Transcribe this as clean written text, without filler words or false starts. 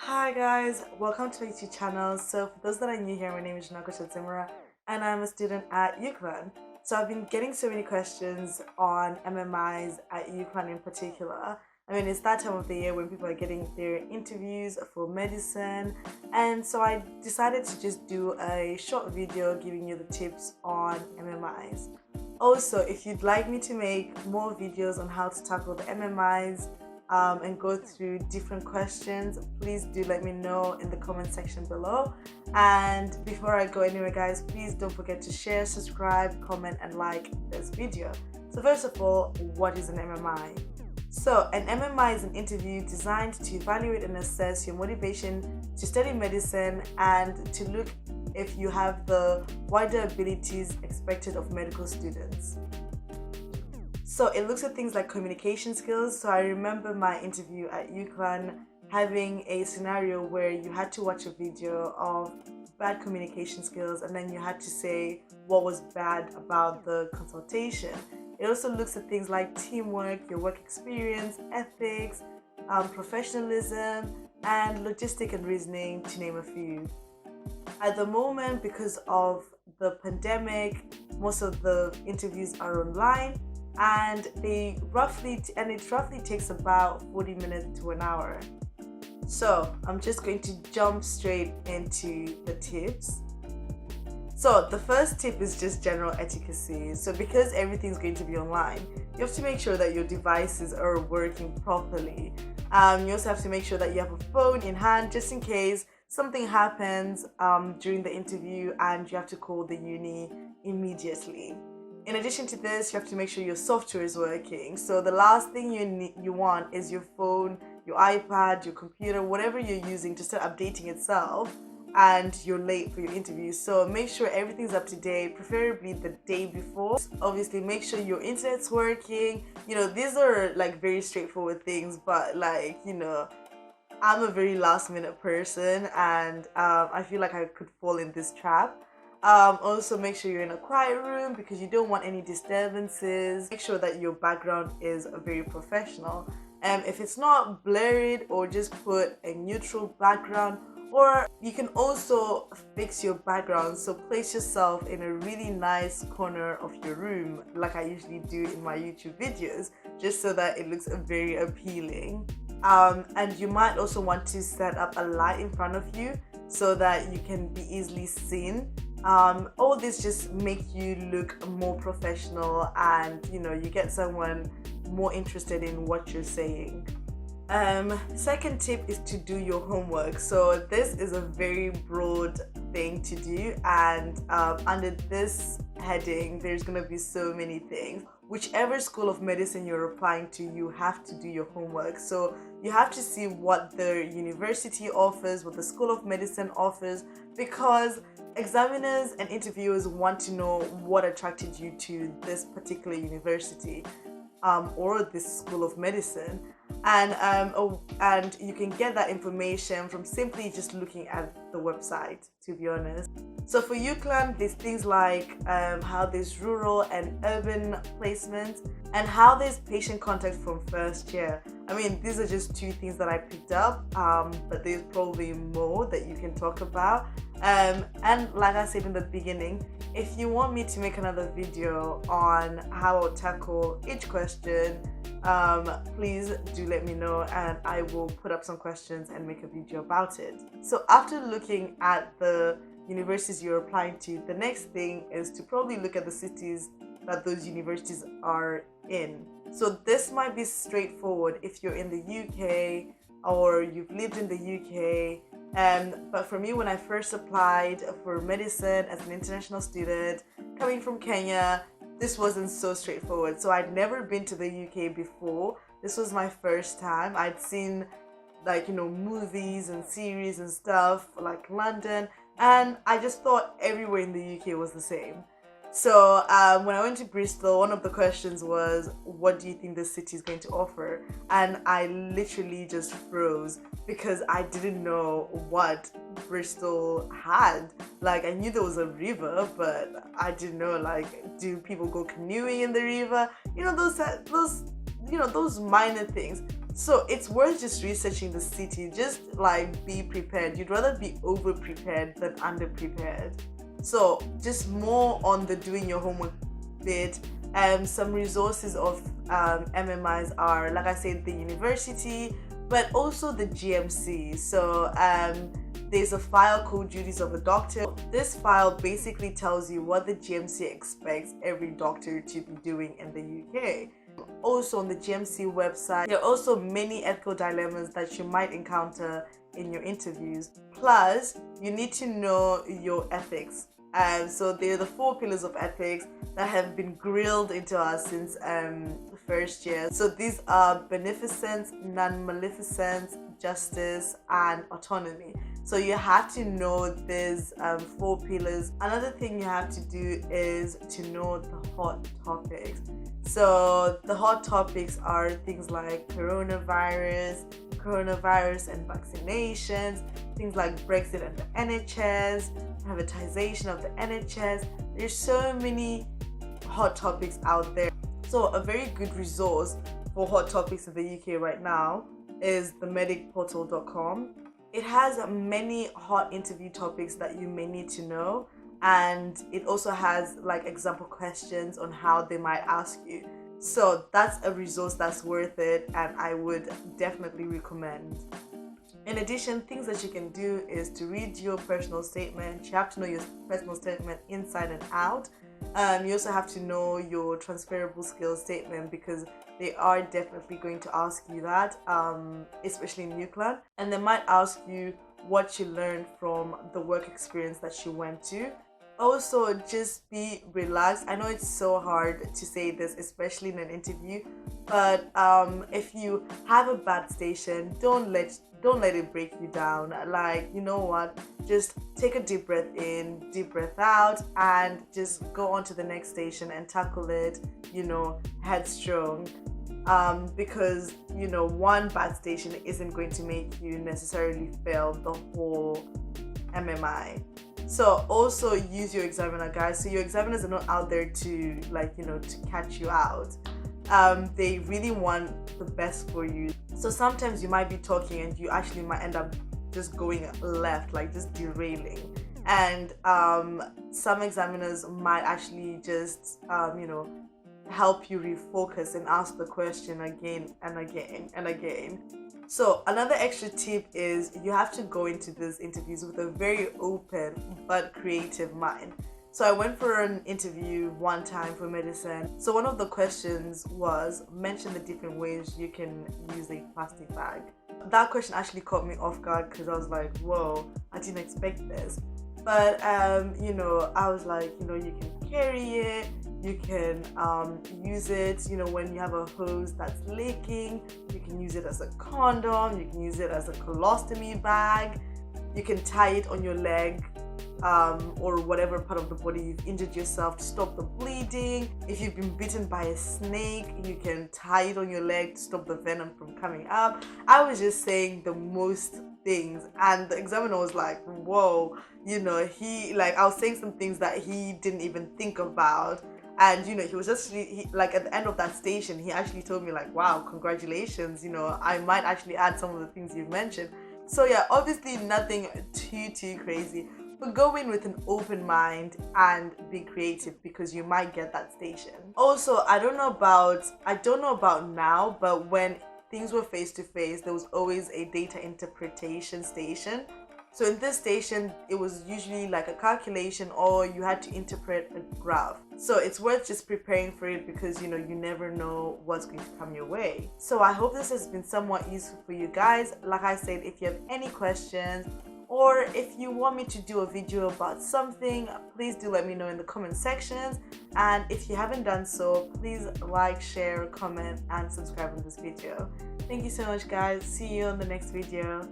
Hi guys, welcome to my YouTube channel. So for those that are new here, my name is Junako Shadzimura and I'm a student at UCLan. So I've been getting so many questions on MMIs at UCLan in particular. I mean, it's that time of the year when people are getting their interviews for medicine, and so I decided to just do a short video giving you the tips on MMIs. Also, if you'd like me to make more videos on how to tackle the MMIs, and go through different questions, please do let me know in the comment section below. And before I go anywhere guys, please don't forget to share, subscribe, comment and like this video. So first of all, what is an MMI? So an MMI is an interview designed to evaluate and assess your motivation to study medicine and to look if you have the wider abilities expected of medical students. So it looks at things like communication skills. So I remember my interview at UCLan having a scenario where you had to watch a video of bad communication skills and then you had to say what was bad about the consultation. It also looks at things like teamwork, your work experience, ethics, professionalism, and logistic and reasoning, to name a few. At the moment, because of the pandemic, most of the interviews are online, and it roughly takes about 40 minutes to an hour. So I'm just going to jump straight into the tips. So the first tip is just general etiquette. So because everything's going to be online, you have to make sure that your devices are working properly. You also have to make sure that you have a phone in hand just in case something happens during the interview and you have to call the uni immediately. In addition to this, you have to make sure your software is working. So the last thing you want is your phone, your iPad, your computer, whatever you're using to start updating itself and you're late for your interview. So make sure everything's up to date, preferably the day before. Obviously, make sure your internet's working. These are like very straightforward things, but I'm a very last minute person and I feel like I could fall in this trap. Also make sure you're in a quiet room because you don't want any disturbances. Make sure that your background is very professional. If it's not blurred, or just put a neutral background, or you can also fix your background. So place yourself in a really nice corner of your room like I usually do in my YouTube videos, just so that it looks very appealing. And you might also want to set up a light in front of you so that you can be easily seen. All this just make you look more professional and you get someone more interested in what you're saying. Second tip is to do your homework. So this is a very broad thing to do, and under this heading there's gonna be so many things. Whichever school of medicine you're applying to, you have to do your homework. So you have to see what the university offers, what the school of medicine offers, because examiners and interviewers want to know what attracted you to this particular university or this school of medicine. And you can get that information from simply just looking at the website, to be honest. So for UCLan, there's things like how there's rural and urban placements and how there's patient contact from first year. I mean, these are just two things that I picked up, but there's probably more that you can talk about. And like I said in the beginning, if you want me to make another video on how I'll tackle each question, please do let me know and I will put up some questions and make a video about it. So after looking at the universities you're applying to, the next thing is to probably look at the cities that those universities are in. So this might be straightforward if you're in the UK or you've lived in the UK. But for me, when I first applied for medicine as an international student coming from Kenya, this wasn't so straightforward. So I'd never been to the UK before. This was my first time. I'd seen movies and series and stuff like London, and I just thought everywhere in the UK was the same. So when I went to Bristol, one of the questions was, what do you think this city is going to offer? And I literally just froze because I didn't know what Bristol had. Like, I knew there was a river, but I didn't know, like, do people go canoeing in the river? Those minor things. So it's worth just researching the city. Just like be prepared. You'd rather be over prepared than under prepared. So just more on the doing your homework bit. Some resources of MMIs are, like I said, the university, but also the GMC. So there's a file called Duties of a Doctor. This file basically tells you what the GMC expects every doctor to be doing in the UK. Also on the GMC website, there are also many ethical dilemmas that you might encounter in your interviews. Plus, you need to know your ethics. So they're the 4 pillars of ethics that have been grilled into us since first year. So these are beneficence, non-maleficence, justice, and autonomy. So you have to know these 4 pillars. Another thing you have to do is to know the hot topics. So the hot topics are things like coronavirus and vaccinations, things like Brexit and the NHS, privatization of the NHS. There's so many hot topics out there. So a very good resource for hot topics in the UK right now is the medicportal.com. It has many hot interview topics that you may need to know, and it also has like example questions on how they might ask you. So that's a resource that's worth it, and I would definitely recommend. In addition, things that you can do is to read your personal statement. You have to know your personal statement inside and out. You also have to know your transferable skills statement, because they are definitely going to ask you that, especially in UCLan. And they might ask you what you learned from the work experience that you went to. Also, just be relaxed. I know it's so hard to say this, especially in an interview, but if you have a bad station, don't let it break you down. Like, you know what, just take a deep breath in, deep breath out, and just go on to the next station and tackle it, headstrong. Because one bad station isn't going to make you necessarily fail the whole MMI. So also use your examiner, guys. So your examiners are not out there to to catch you out. They really want the best for you. So sometimes you might be talking and you actually might end up just going left, like just derailing. And some examiners might actually just help you refocus and ask the question again and again and again. So another extra tip is you have to go into these interviews with a very open but creative mind. So I went for an interview one time for medicine. So one of the questions was, mention the different ways you can use a plastic bag. That question actually caught me off guard, because I was like, whoa, I didn't expect this. But I was like, you can carry it, you can use it, when you have a hose that's leaking, you can use it as a condom, you can use it as a colostomy bag, you can tie it on your leg, or whatever part of the body you've injured yourself to stop the bleeding. If you've been bitten by a snake, you can tie it on your leg to stop the venom from coming up. I was just saying the most things, and the examiner was like, whoa, I was saying some things that he didn't even think about. And he was just like, at the end of that station, he actually told me like, wow, congratulations, I might actually add some of the things you've mentioned. So yeah, obviously nothing too crazy, but go in with an open mind and be creative, because you might get that station. Also, I don't know about now, but when things were face to face, there was always a data interpretation station. So in this station, it was usually like a calculation, or you had to interpret a graph. So it's worth just preparing for it, because you never know what's going to come your way. So I hope this has been somewhat useful for you guys. Like I said, if you have any questions, or if you want me to do a video about something, please do let me know in the comment sections. And if you haven't done so, please like, share, comment, and subscribe on this video. Thank you so much, guys. See you on the next video.